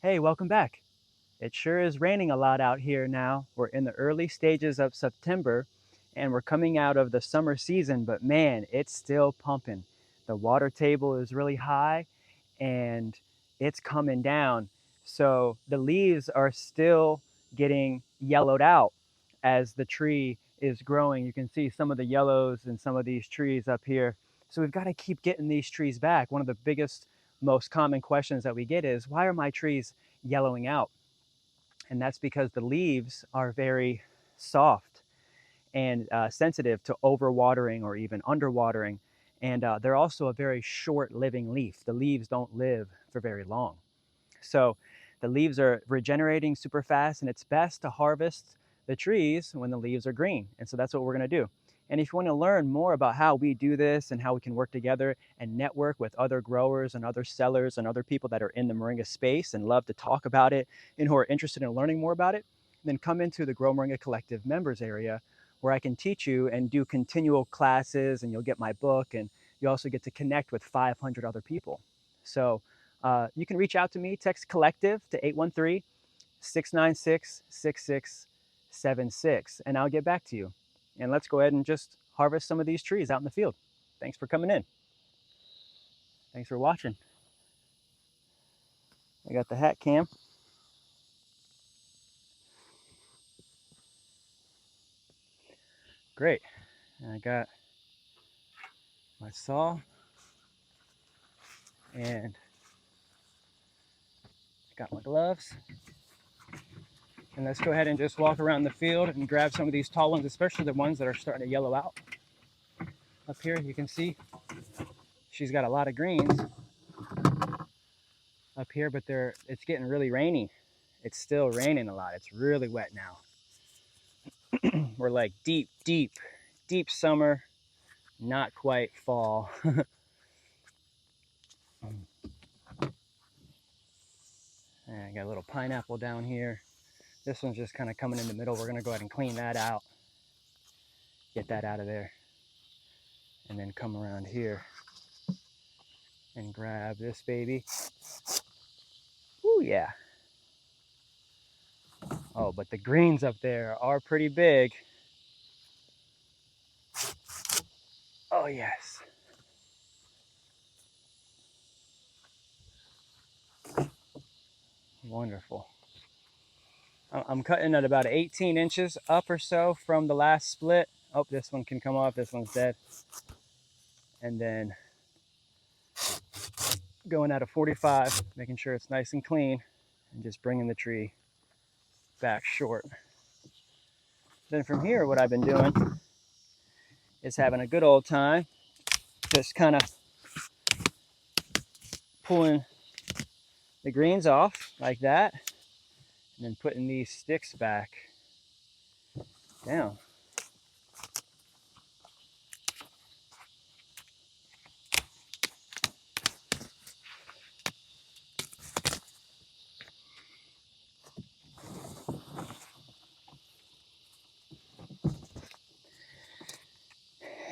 Hey, welcome back. It sure is raining a lot out here now. We're in the early stages of September and we're coming out of the summer season, but man, it's still pumping. The water table is really high and it's coming down. So the leaves are still getting yellowed out as the tree is growing. You can see some of the yellows in some of these trees up here. So we've got to keep getting these trees back. One of the biggest, most common questions that we get is, why are my trees yellowing out? And that's because the leaves are very soft and sensitive to overwatering or even underwatering. And they're also a very short living leaf. The leaves don't live for very long. So the leaves are regenerating super fast, and it's best to harvest the trees when the leaves are green. And so that's what we're gonna do. And if you want to learn more about how we do this and how we can work together and network with other growers and other sellers and other people that are in the moringa space and love to talk about it and who are interested in learning more about it, then come into the Grow Moringa Collective members area where I can teach you and do continual classes, and you'll get my book, and you also get to connect with 500 other people. So you can reach out to me, text collective to 813-696-6676, and I'll get back to you. And let's go ahead and just harvest some of these trees out in the field. Thanks for coming in. Thanks for watching. I got the hat cam. Great. And I got my saw and got my gloves. And let's go ahead and just walk around the field and grab some of these tall ones, especially the ones that are starting to yellow out. Up here, you can see she's got a lot of greens up here, but it's getting really rainy. It's still raining a lot. It's really wet now. We're like deep summer, not quite fall. And I got a little pineapple down here. This one's just kind of coming in the middle. We're gonna go ahead and clean that out, get that out of there, and then come around here and grab this baby. Oh yeah. Oh, but the greens up there are pretty big. Oh yes. Wonderful. I'm cutting at about 18 inches up or so from the last split. Oh, this one can come off. This one's dead. And then going at a 45, making sure it's nice and clean, and just bringing the tree back short. Then from here, what I've been doing is having a good old time, just kind of pulling the greens off like that, and then putting these sticks back down.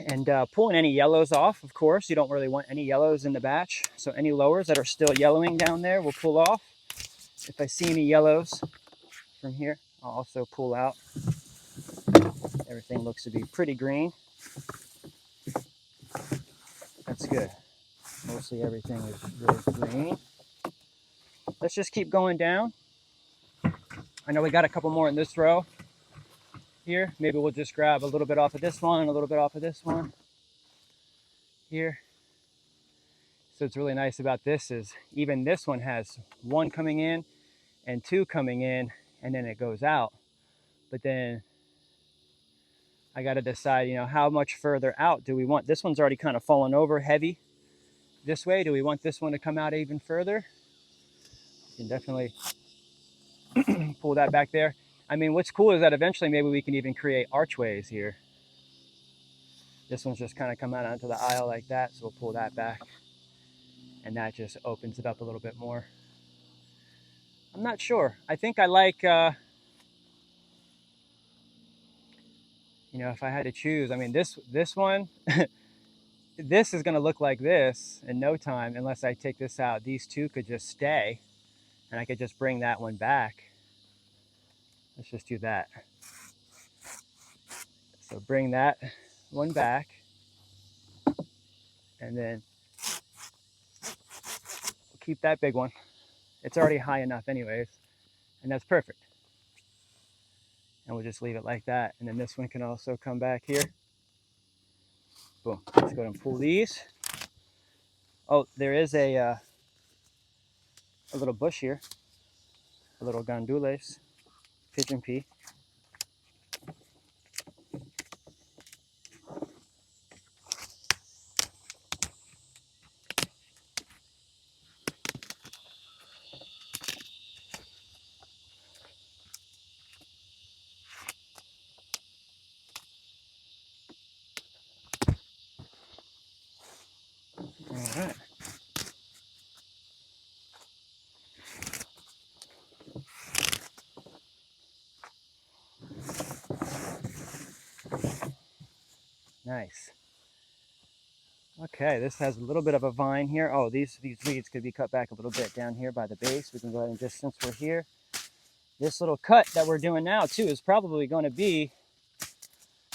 And pulling any yellows off, of course. You don't really want any yellows in the batch. So any lowers that are still yellowing down there, we'll pull off. If I see any yellows from here, I'll also pull out. Everything looks to be pretty green. That's good. Mostly everything is really green. Let's just keep going down. I know we got a couple more in this row here. Maybe we'll just grab a little bit off of this one and a little bit off of this one here. So what's really nice about this is even this one has one coming in and two coming in, and then it goes out. But then I got to decide, how much further out do we want? This one's already kind of fallen over heavy this way. Do we want this one to come out even further? You can definitely pull that back there. I mean, what's cool is that eventually maybe we can even create archways here. This one's just kind of come out onto the aisle like that, so we'll pull that back. And that just opens it up a little bit more. I'm not sure. I think I like, if I had to choose, I mean, this one, this is going to look like this in no time unless I take this out. These two could just stay And I could just bring that one back. Let's just do that. So bring that one back, and then keep that big one. It's already high enough anyways, and that's perfect. And we'll just leave it like that. And then this one can also come back here. Boom. Let's go ahead and pull these. Oh, there is a little bush here, a little gandules, pigeon pea. All right. Nice. Okay, this has a little bit of a vine here. Oh, these weeds could be cut back a little bit down here by the base. We can go ahead and just, since we're here, this little cut that we're doing now too is probably going to be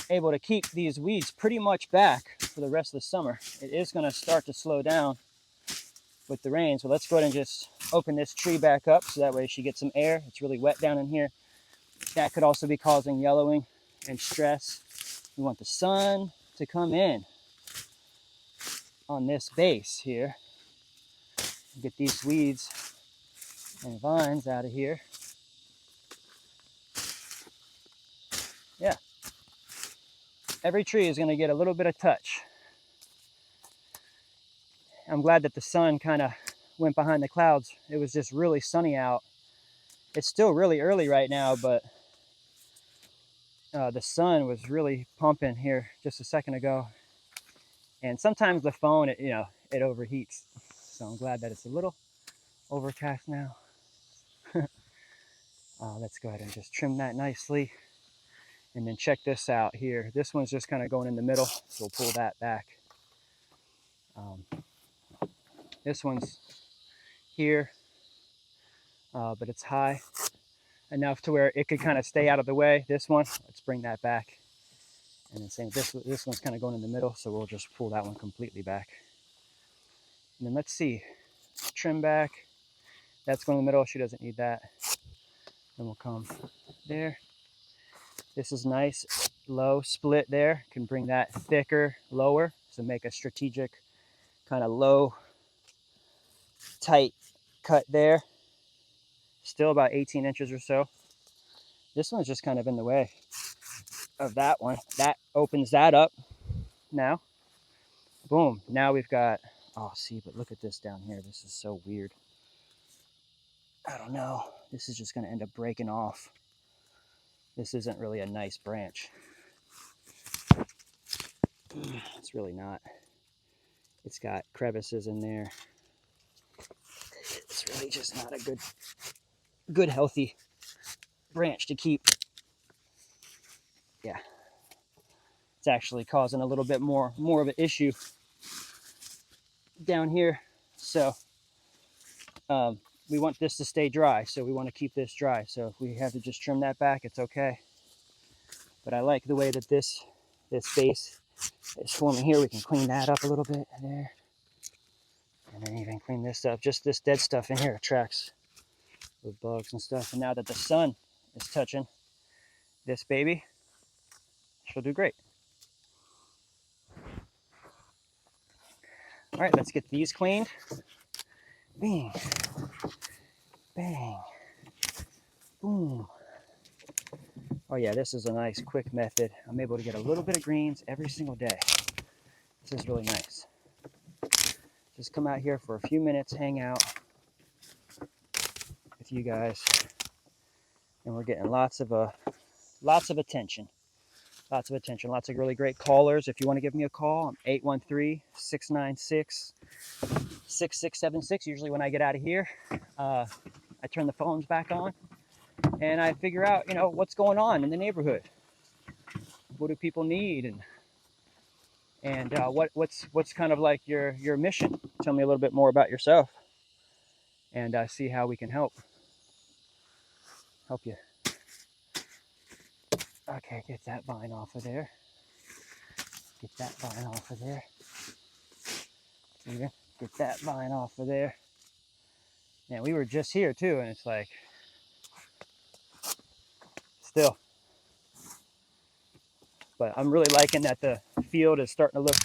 able to keep these weeds pretty much back for the rest of the summer. It is going to start to slow down with the rain. So let's go ahead and just open this tree back up so that way she gets some air. It's really wet down in here. That could also be causing yellowing and stress. We want the sun to come in on this base here. Get these weeds and vines out of here. Yeah. Every tree is going to get a little bit of touch. I'm glad that the sun kind of went behind the clouds. It was just really sunny out. It's still really early right now, but the sun was really pumping here just a second ago. And sometimes the phone, it overheats. So I'm glad that it's a little overcast now. Let's go ahead and just trim that nicely. And then check this out here. This one's just kind of going in the middle, so we'll pull that back. This one's here, but it's high enough to where it could kind of stay out of the way. This one, let's bring that back. And then same, this one's kind of going in the middle, so we'll just pull that one completely back. And then let's see, trim back. That's going in the middle, she doesn't need that. Then we'll come there. This is nice, low split there. Can bring that thicker, lower, so make a strategic kind of low, tight cut there. Still about 18 inches or so. This one's just kind of in the way of that one. That opens that up now. Boom. Now we've got, oh, see, but look at this down here. This is so weird. I don't know. This is just going to end up breaking off. This isn't really a nice branch. It's really not. It's got crevices in there. It's really just not a good healthy branch to keep. Yeah. It's actually causing a little bit more of an issue down here. So we want this to stay dry, so we want to keep this dry. So if we have to just trim that back, it's okay. But I like the way that this base is forming here. We can clean that up a little bit there. And then even clean this up. Just this dead stuff in here attracts the bugs and stuff. And now that the sun is touching this baby, she'll do great. All right, let's get these cleaned. Bing, bang, boom. Oh yeah, this is a nice quick method. I'm able to get a little bit of greens every single day. This is really nice. Just come out here for a few minutes, hang out with you guys, and we're getting lots of attention. Lots of really great callers. If you want to give me a call, I'm 813-696-6676. Usually when I get out of here, I turn the phones back on and I figure out, what's going on in the neighborhood. What do people need? And what's kind of like your mission? Tell me a little bit more about yourself and see how we can help. Help you. Okay, get that vine off of there. Get that vine off of there. Here, get that vine off of there. Man, we were just here too, and it's like, still. But I'm really liking that the field is starting to look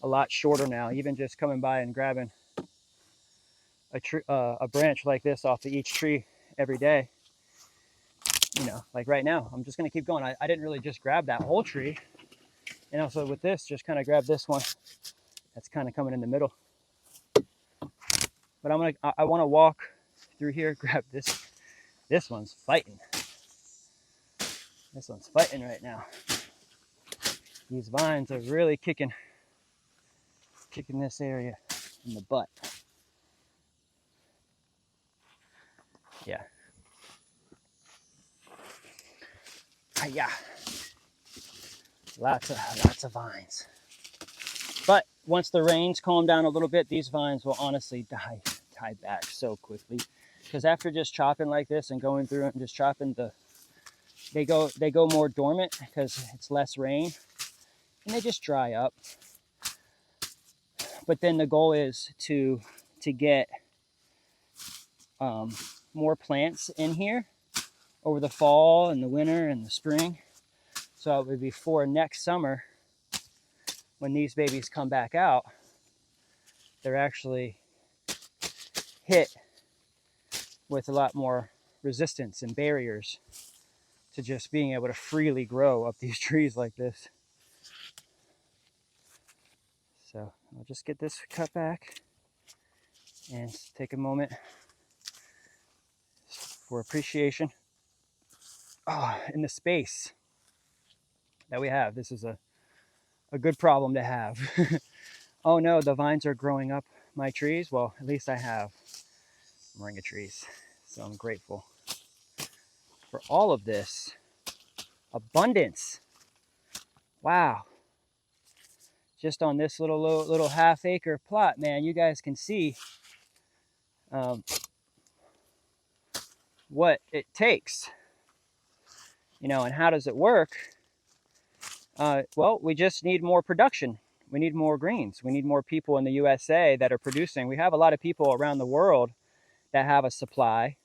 a lot shorter now. Even just coming by and grabbing a branch like this off of each tree every day. You know, like right now, I'm just gonna keep going. I didn't really just grab that whole tree. And also with this, just kind of grab this one that's kind of coming in the middle. But I wanna walk through here, grab this. This one's fighting. This one's fighting right now. These vines are really kicking this area in the butt. Yeah. Yeah. Lots of vines. But once the rains calm down a little bit, these vines will honestly die back so quickly. Because after just chopping like this and going through and just chopping, they go more dormant because it's less rain, and they just dry up. But then the goal is to get more plants in here over the fall and the winter and the spring. So it would be for next summer when these babies come back out, they're actually hit with a lot more resistance and barriers to just being able to freely grow up these trees like this. So I'll just get this cut back and take a moment for appreciation. Oh, in the space that we have, this is a good problem to have. Oh no, the vines are growing up my trees. Well, at least I have moringa trees. So I'm grateful for all of this abundance. Wow. Just on this little half-acre plot, man, you guys can see what it takes, you know, and how does it work? Well, we just need more production. We need more greens. We need more people in the USA that are producing. We have a lot of people around the world that have a supply,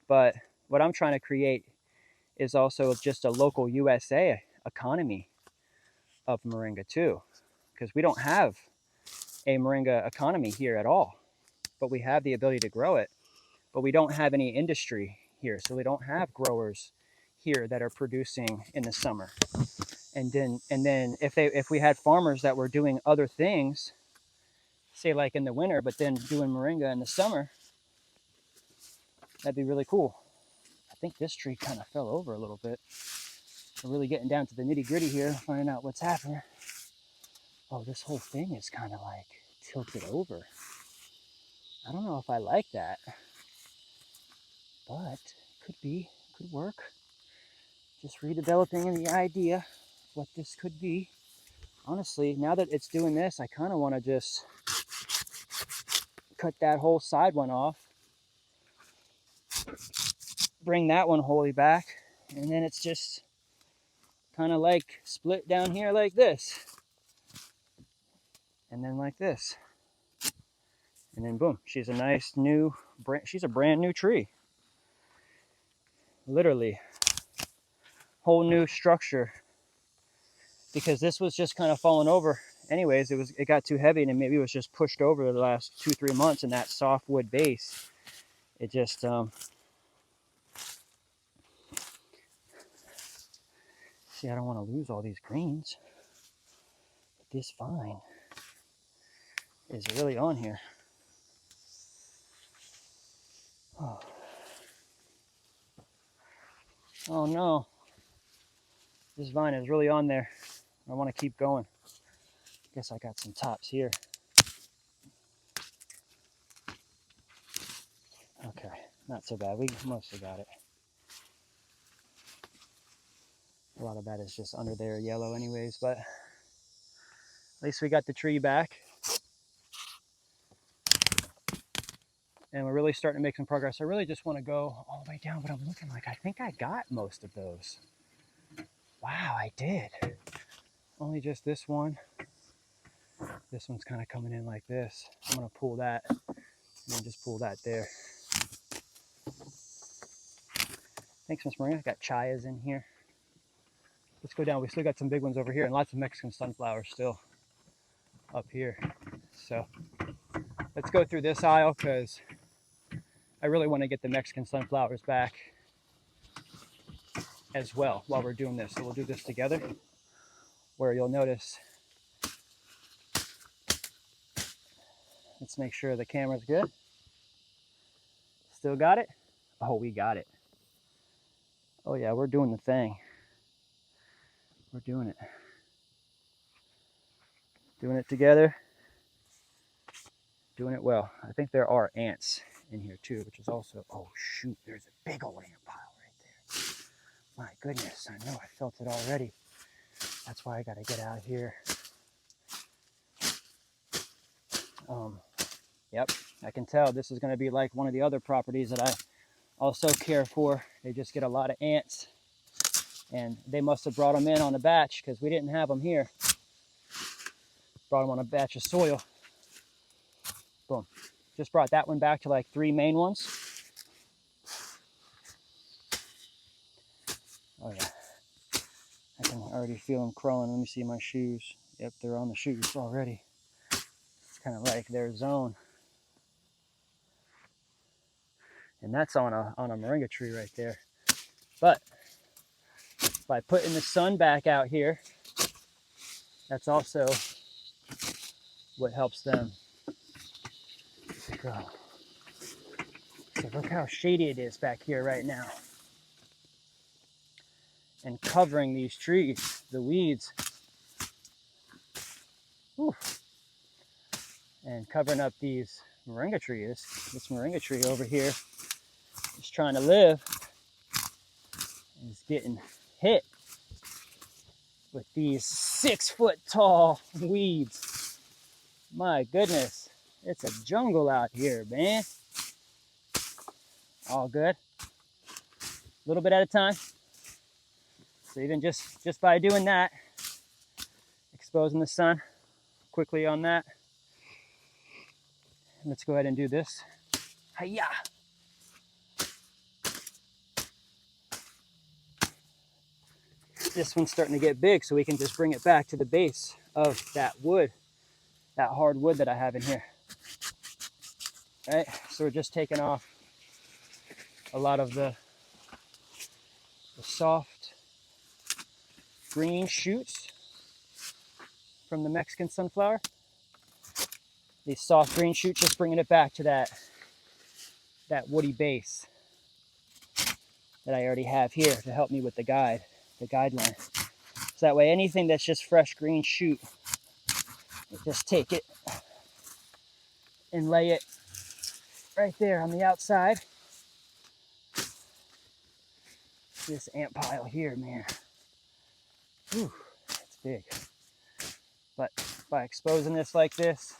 but what I'm trying to create is also just a local USA economy of moringa too, because we don't have a moringa economy here at all, but we have the ability to grow it, but we don't have any industry here. So we don't have growers here that are producing in the summer. And then if we had farmers that were doing other things, say like in the winter, but then doing moringa in the summer, that'd be really cool. I think this tree kind of fell over a little bit. We're really getting down to the nitty gritty here, finding out what's happening. Oh, this whole thing is kind of like tilted over. I don't know if I like that, but could work. Just redeveloping the idea of what this could be. Honestly, now that it's doing this, I kind of want to just cut that whole side one off, bring that one wholly back, and then it's just kind of like split down here like this, and then like this, and then boom, she's a nice new she's a brand new tree, literally whole new structure, because this was just kind of falling over anyways. It got too heavy, and maybe it was just pushed over the last 2-3 months, and that softwood base, it just see, I don't want to lose all these greens, but this vine is really on here. Oh no, this vine is really on there. I want to keep going. Guess I got some tops here. Okay, not so bad. We mostly got it. A lot of that is just under there yellow anyways, but at least we got the tree back. and we're really starting to make some progress. I really just want to go all the way down, but I'm looking like I think I got most of those. Wow, I did. Only just this one. This one's kind of coming in like this. I'm gonna pull that and then just pull that there. Thanks, Miss Moringa. Got chayas in here. Let's go down. We still got some big ones over here and lots of Mexican sunflowers still up here. So let's go through this aisle because I really want to get the Mexican sunflowers back as well while we're doing this. So we'll do this together, where you'll notice, let's make sure the camera's good. Still got it? Oh, we got it. Oh yeah, we're doing the thing. We're doing it. Doing it together. Doing it well. I think there are ants in here too, which is also, oh shoot, there's a big old ant pile right there. My goodness, I know, I felt it already. That's why I gotta get out here. Yep, I can tell this is gonna be like one of the other properties that I also care for. They just get a lot of ants, and they must have brought them in on a batch because we didn't have them here. Brought them on a batch of soil. Boom. Just brought that one back to like 3 main ones. Oh yeah. I can already feel them crawling. Let me see my shoes. Yep, they're on the shoes already. It's kind of like their zone. And that's on a moringa tree right there. But by putting the sun back out here, that's also what helps them grow. So look how shady it is back here right now. And covering these trees, the weeds. Whew. And covering up these moringa trees. This moringa tree over here is trying to live. Is getting hit with these 6-foot tall weeds. My goodness, it's a jungle out here, man. All good. A little bit at a time. So even just by doing that, exposing the sun quickly on that. Let's go ahead and do this. Hiya! This one's starting to get big, so we can just bring it back to the base of that wood, that hard wood that I have in here. Right? So we're just taking off a lot of the soft green shoots from the Mexican sunflower. These soft green shoots, just bringing it back to that woody base that I already have here to help me with the guideline. So that way, anything that's just fresh green shoot, just take it and lay it right there on the outside. This ant pile here, man. Whew, it's big. But by exposing this like this,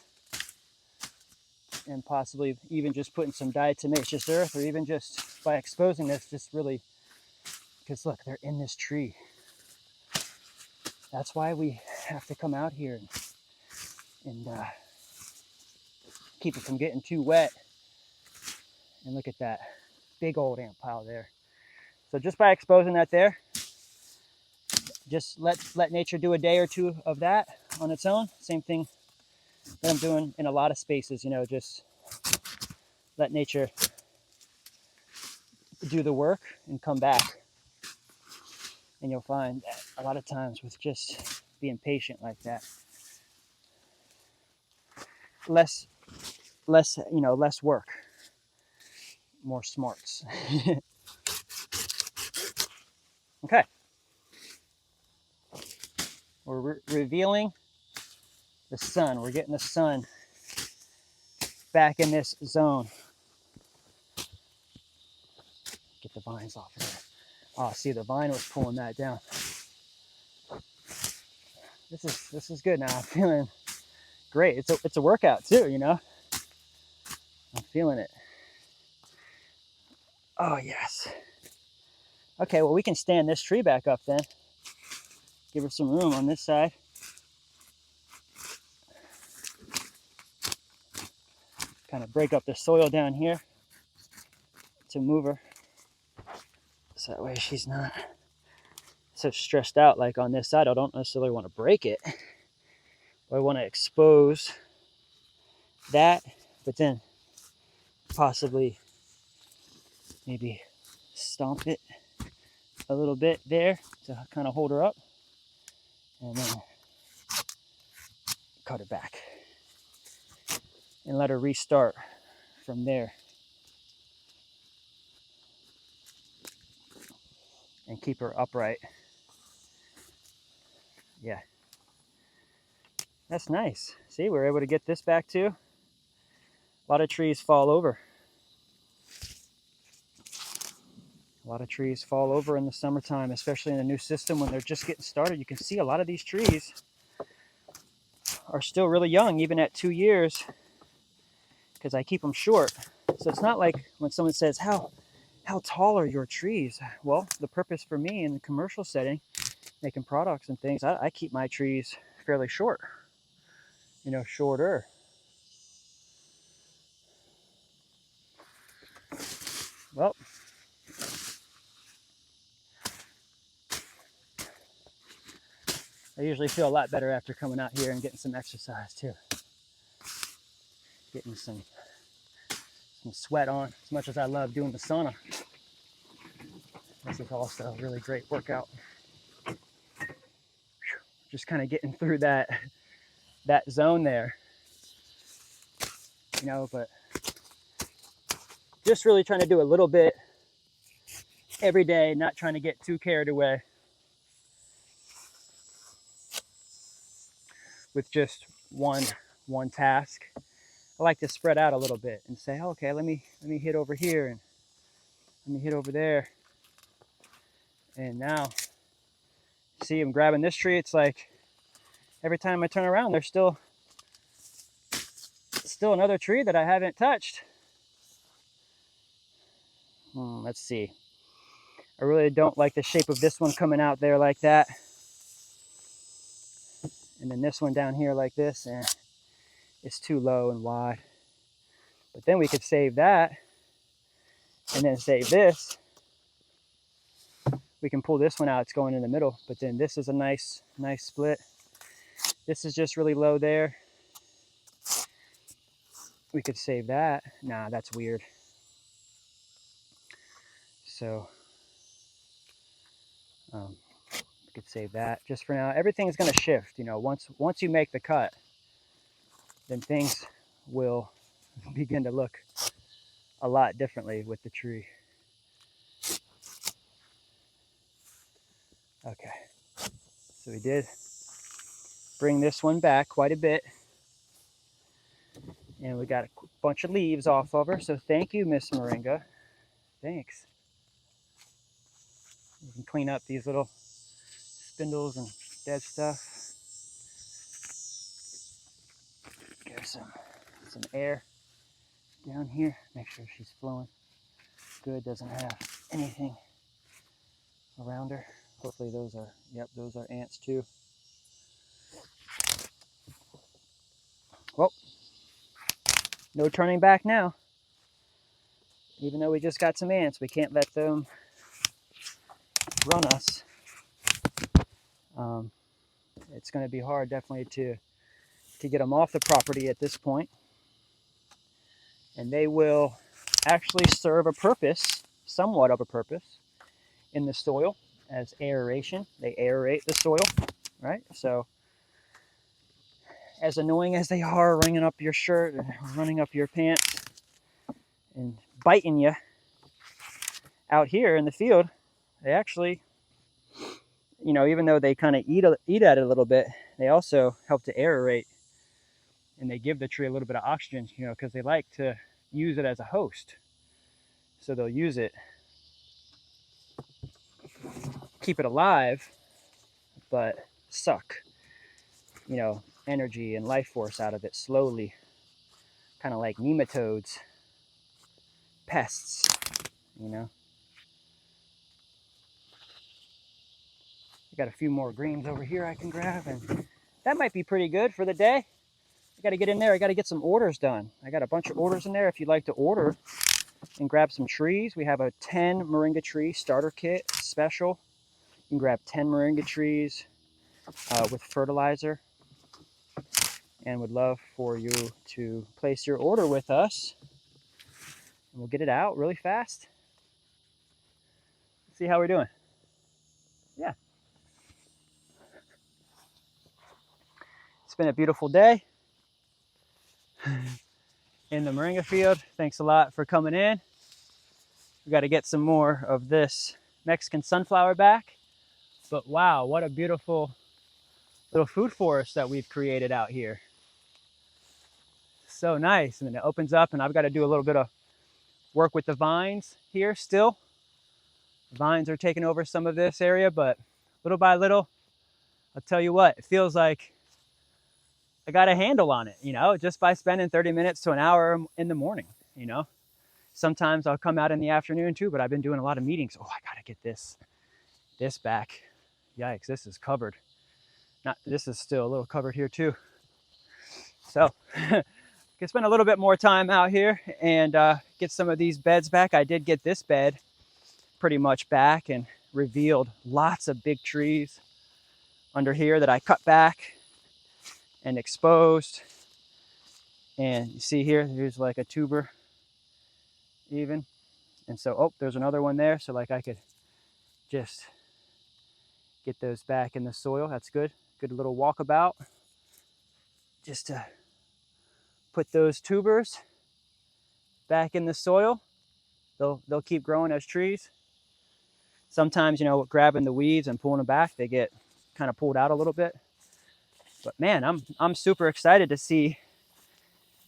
and possibly even just putting some diatomaceous earth, or even just by exposing this, just really, because look, they're in this tree. That's why we have to come out here and keep it from getting too wet. And look at that big old ant pile there. So just by exposing that there, just let nature do a day or two of that on its own. Same thing that I'm doing in a lot of spaces, you know, just let nature do the work and come back. And you'll find that a lot of times with just being patient like that, less work, more smarts. Okay. We're revealing the sun. We're getting the sun back in this zone. Get the vines off of there. Oh, see, the vine was pulling that down. This is good now. I'm feeling great. It's a workout too, you know. I'm feeling it. Oh, yes. Okay, well, we can stand this tree back up then. Give her some room on this side. Kind of break up the soil down here to move her. So that way she's not so stressed out like on this side. I don't necessarily want to break it. I want to expose that, but then possibly maybe stomp it a little bit there to kind of hold her up, and then cut it back and let her restart from there and keep her upright. Yeah, that's nice. See, we're able to get this back too. A lot of trees fall over. A lot of trees fall over in the summertime, especially in a new system when they're just getting started. You can see a lot of these trees are still really young, even at 2 years, because I keep them short. So it's not like when someone says, how tall are your trees? Well, the purpose for me in the commercial setting, making products and things, I keep my trees fairly short, shorter. Well, I usually feel a lot better after coming out here and getting some exercise too. Getting some sweat on. As much as I love doing the sauna, this is also a really great workout. Just kind of getting through that zone there, but just really trying to do a little bit every day, not trying to get too carried away with just one task. I like to spread out a little bit and say, okay, let me hit over here and let me hit over there. And now, see, I'm grabbing this tree. It's like every time I turn around, there's still another tree that I haven't touched. Let's see. I really don't like the shape of this one coming out there like that. And then this one down here like this, and it's too low and wide. But then we could save that and then save this. We can pull this one out, it's going in the middle, but then this is a nice split. This is just really low there. We could save that. Nah, that's weird. So we could save that just for now. Everything's gonna shift, once you make the cut, then things will begin to look a lot differently with the tree. Okay, so we did bring this one back quite a bit, and we got a bunch of leaves off of her, so thank you, Miss Moringa. Thanks. You can clean up these little spindles and dead stuff. Give her some air down here. Make sure she's flowing good, doesn't have anything around her. Hopefully those are ants too. Well, no turning back now. Even though we just got some ants, we can't let them run us. It's going to be hard, definitely, to get them off the property at this point. And they will actually serve a purpose, somewhat of a purpose, in the soil as aeration. They aerate the soil, right? So as annoying as they are, running up your shirt, running up your pants, and biting you out here in the field, they actually, even though they kind of eat at it a little bit, they also help to aerate, and they give the tree a little bit of oxygen, because they like to use it as a host. So they'll use it, keep it alive, but suck, energy and life force out of it slowly, kind of like nematodes, pests, you know. I got a few more greens over here I can grab, and that might be pretty good for the day. I got to get in there. I got to get some orders done. I got a bunch of orders in there. If you'd like to order and grab some trees, we have a 10 moringa tree starter kit special. You can grab 10 moringa trees with fertilizer, and would love for you to place your order with us, and we'll get it out really fast. See how we're doing. Yeah. It's been a beautiful day in the moringa field. Thanks a lot for coming in. We got to get some more of this Mexican sunflower back. But wow, what a beautiful little food forest that we've created out here. So nice. And then it opens up, and I've got to do a little bit of work with the vines here still. The vines are taking over some of this area, but little by little, I'll tell you what, it feels like I got a handle on it, you know, just by spending 30 minutes to an hour in the morning, you know. Sometimes I'll come out in the afternoon too, but I've been doing a lot of meetings. Oh, I gotta get this back. Yikes, this is covered. This is still a little covered here too. So can spend a little bit more time out here and get some of these beds back. I did get this bed pretty much back and revealed lots of big trees under here that I cut back and exposed. And you see here, here's like a tuber even. And so, oh, there's another one there. So like I could just get those back in the soil. That's good. Good little walkabout. Just to put those tubers back in the soil. They'll keep growing as trees. Sometimes, you know, grabbing the weeds and pulling them back, they get kind of pulled out a little bit. But man, I'm super excited to see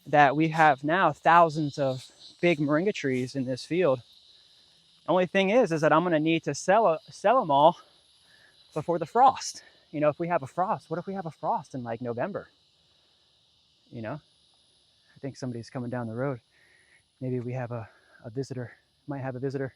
that we have now thousands of big moringa trees in this field. The only thing is that I'm going to need to sell them all before the frost. You know, if we have a frost, what if we have a frost in like November? You know, I think somebody's coming down the road. Maybe we have a visitor, might have a visitor.